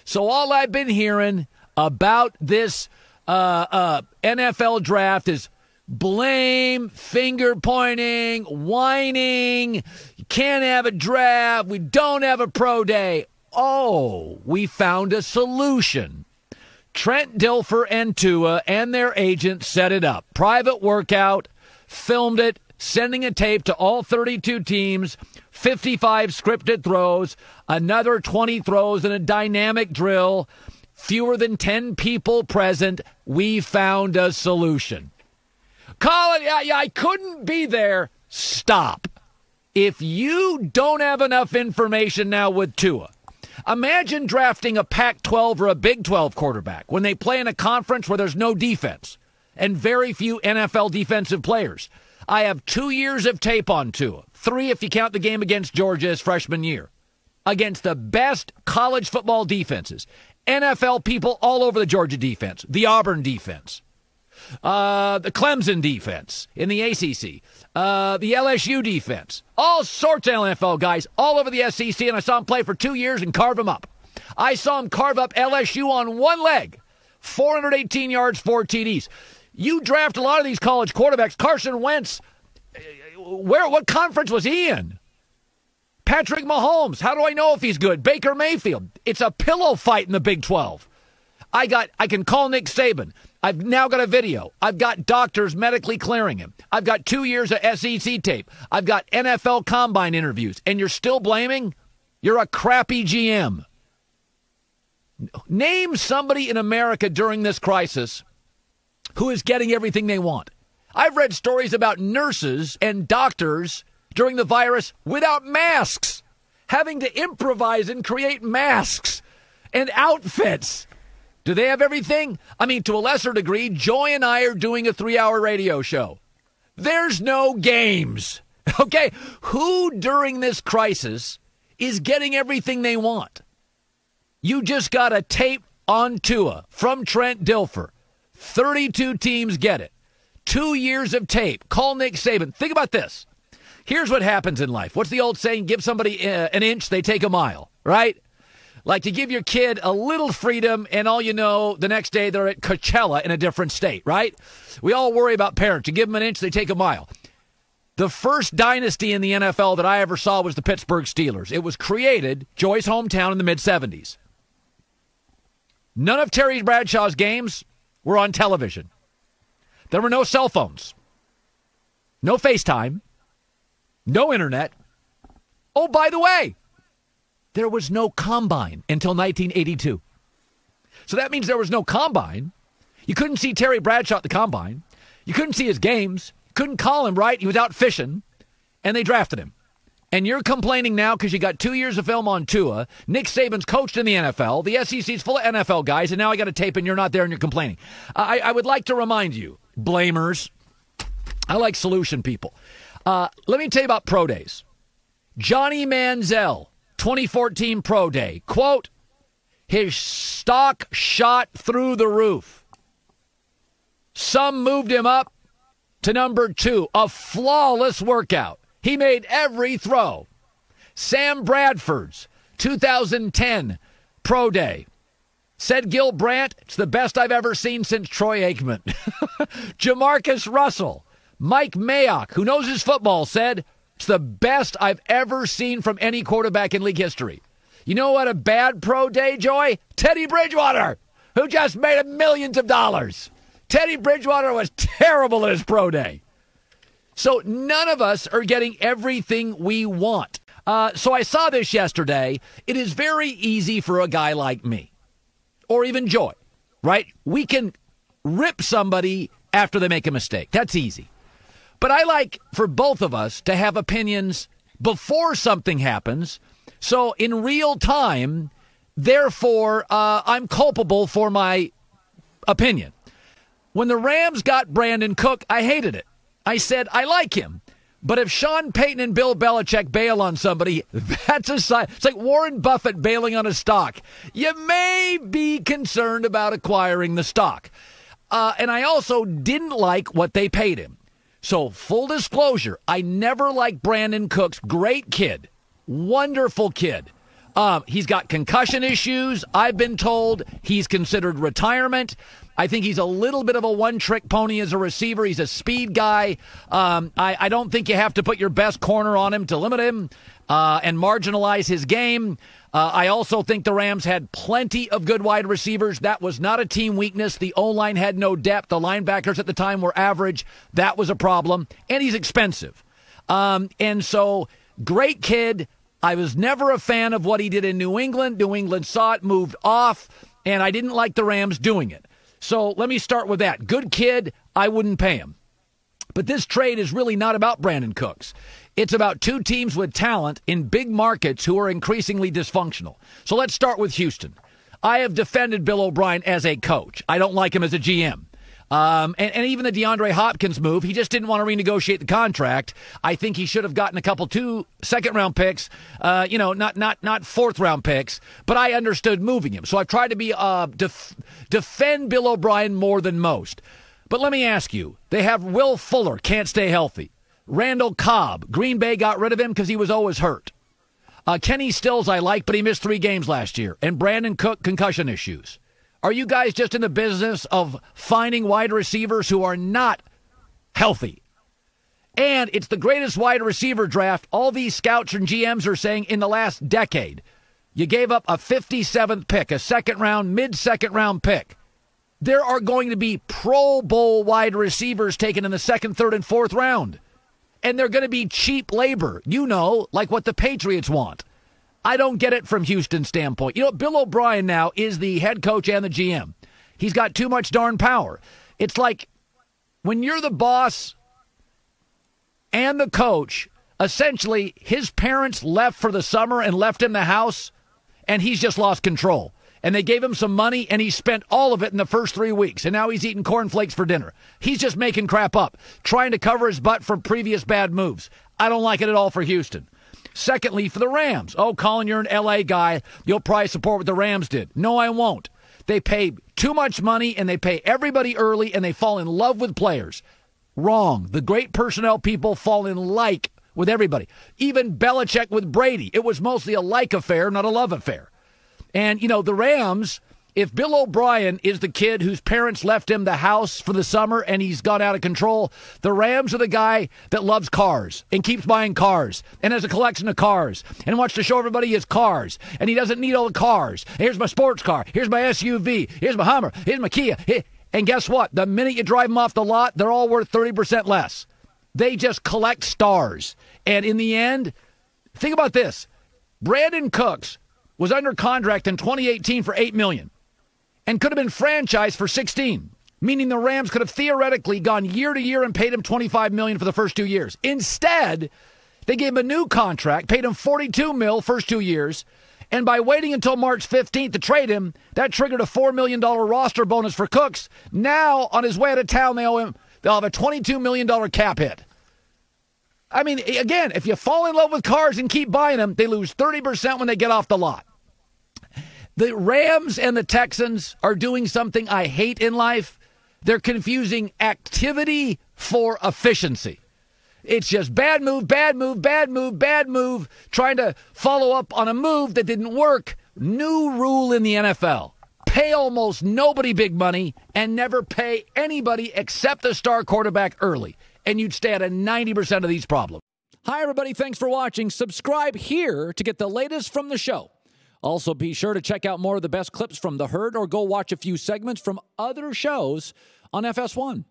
So all I've been hearing about this NFL draft is blame, finger pointing, whining. You can't have a draft. We don't have a pro day. Oh, we found a solution. Trent Dilfer and Tua and their agent set it up. Private workout, filmed it, sending a tape to all 32 teams, 55 scripted throws, another 20 throws in a dynamic drill, fewer than 10 people present. We found a solution. Colin, I couldn't be there. Stop. If you don't have enough information now with Tua, imagine drafting a Pac-12 or a Big 12 quarterback when they play in a conference where there's no defense and very few NFL defensive players. I have 2 years of tape on Tua, 3 if you count the game against Georgia his freshman year, against the best college football defenses. NFL people all over the Georgia defense, the Auburn defense, the Clemson defense in the ACC, the LSU defense, all sorts of NFL guys all over the SEC, and I saw him play for 2 years and carve him up. I saw him carve up LSU on one leg, 418 yards, 4 TDs. You draft a lot of these college quarterbacks. Carson Wentz, what conference was he in? Patrick Mahomes, how do I know if he's good? Baker Mayfield, it's a pillow fight in the Big 12. I can call Nick Saban. I've now got a video. I've got doctors medically clearing him. I've got 2 years of SEC tape. I've got NFL combine interviews. And you're still blaming? You're a crappy GM. Name somebody in America during this crisis who is getting everything they want. I've read stories about nurses and doctors during the virus without masks, having to improvise and create masks and outfits. Do they have everything? I mean, to a lesser degree, Joy and I are doing a 3-hour radio show. There's no games. Okay? Who during this crisis is getting everything they want? You just got a tape on Tua from Trent Dilfer. 32 teams get it. 2 years of tape. Call Nick Saban. Think about this. Here's what happens in life. What's the old saying? Give somebody an inch, they take a mile, right? Like to give your kid a little freedom, and all you know, the next day they're at Coachella in a different state, right? We all worry about parents. You give them an inch, they take a mile. The first dynasty in the NFL that I ever saw was the Pittsburgh Steelers. It was created, Joy's hometown, in the mid-'70s. None of Terry Bradshaw's games were on television. There were no cell phones, no FaceTime, no internet. Oh, by the way, there was no combine until 1982. So that means there was no combine. You couldn't see Terry Bradshaw at the combine. You couldn't see his games. You couldn't call him, right? He was out fishing, and they drafted him. And you're complaining now because you got 2 years of film on Tua. Nick Saban's coached in the NFL. The SEC's full of NFL guys, and now I got a tape and you're not there and you're complaining. I would like to remind you, blamers, I like solution people. Let me tell you about pro days. Johnny Manziel, 2014 pro day. Quote, his stock shot through the roof. Some moved him up to number 2. A flawless workout. He made every throw. Sam Bradford's 2010 pro day. Said Gil Brandt, it's the best I've ever seen since Troy Aikman. Jamarcus Russell. Mike Mayock, who knows his football, said, it's the best I've ever seen from any quarterback in league history. You know what a bad pro day, Joy? Teddy Bridgewater, who just made millions of dollars. Teddy Bridgewater was terrible at his pro day. So none of us are getting everything we want. So I saw this yesterday. It is very easy for a guy like me, or even Joy, right? We can rip somebody after they make a mistake. That's easy. But I like for both of us to have opinions before something happens. So in real time, therefore, I'm culpable for my opinion. When the Rams got Brandin Cooks, I hated it. I said, I like him. But if Sean Payton and Bill Belichick bail on somebody, that's a sign. It's like Warren Buffett bailing on a stock. You may be concerned about acquiring the stock. And I also didn't like what they paid him. So full disclosure, I never liked Brandin Cooks. Great kid. Wonderful kid. He's got concussion issues. I've been told he's considered retirement. I think he's a little bit of a one-trick pony as a receiver. He's a speed guy. I don't think you have to put your best corner on him to limit him and marginalize his game. I also think the Rams had plenty of good wide receivers. That was not a team weakness. The O-line had no depth. The linebackers at the time were average. That was a problem. And he's expensive. And so, great kid. I was never a fan of what he did in New England. New England saw it, moved off, and I didn't like the Rams doing it. So let me start with that. Good kid, I wouldn't pay him. But this trade is really not about Brandin Cooks. It's about two teams with talent in big markets who are increasingly dysfunctional. So let's start with Houston. I have defended Bill O'Brien as a coach. I don't like him as a GM. And even the DeAndre Hopkins move, he just didn't want to renegotiate the contract. I think he should have gotten a couple 2 second-round picks, not fourth-round picks, but I understood moving him. So I've tried to be defend Bill O'Brien more than most. But let me ask you, they have Will Fuller, can't stay healthy. Randall Cobb, Green Bay got rid of him because he was always hurt. Kenny Stills I like, but he missed 3 games last year. And Brandin Cook, concussion issues. Are you guys just in the business of finding wide receivers who are not healthy? And it's the greatest wide receiver draft all these scouts and GMs are saying in the last decade. You gave up a 57th pick, a second-round, mid-second round pick. There are going to be Pro Bowl wide receivers taken in the second, third, and fourth round. And they're going to be cheap labor, like what the Patriots want. I don't get it from Houston's standpoint. Bill O'Brien now is the head coach and the GM. He's got too much darn power. It's like when you're the boss and the coach, essentially his parents left for the summer and left him the house, and he's just lost control. And they gave him some money, and he spent all of it in the first 3 weeks, and now he's eating cornflakes for dinner. He's just making crap up, trying to cover his butt from previous bad moves. I don't like it at all for Houston. Secondly, for the Rams. Oh, Colin, you're an L.A. guy. You'll probably support what the Rams did. No, I won't. They pay too much money, and they pay everybody early, and they fall in love with players. Wrong. The great personnel people fall in like with everybody. Even Belichick with Brady. It was mostly a like affair, not a love affair. And, the Rams, if Bill O'Brien is the kid whose parents left him the house for the summer and he's gone out of control, the Rams are the guy that loves cars and keeps buying cars and has a collection of cars and wants to show everybody his cars. And he doesn't need all the cars. Here's my sports car. Here's my SUV. Here's my Hummer. Here's my Kia. And guess what? The minute you drive them off the lot, they're all worth 30% less. They just collect stars. And in the end, think about this. Brandin Cooks was under contract in 2018 for $8 million and could have been franchised for $16, meaning the Rams could have theoretically gone year to year and paid him $25 million for the first 2 years. Instead, they gave him a new contract, paid him $42 million first 2 years, and by waiting until March 15th to trade him, that triggered a $4 million roster bonus for Cooks. Now, on his way out of town, they'll have a $22 million cap hit. I mean, again, if you fall in love with cars and keep buying them, they lose 30% when they get off the lot. The Rams and the Texans are doing something I hate in life. They're confusing activity for efficiency. It's just bad move, bad move, bad move, bad move, trying to follow up on a move that didn't work. New rule in the NFL. Pay almost nobody big money and never pay anybody except the star quarterback early. And you'd stay out of 90% of these problems. Hi, everybody. Thanks for watching. Subscribe here to get the latest from the show. Also, be sure to check out more of the best clips from The Herd or go watch a few segments from other shows on FS1.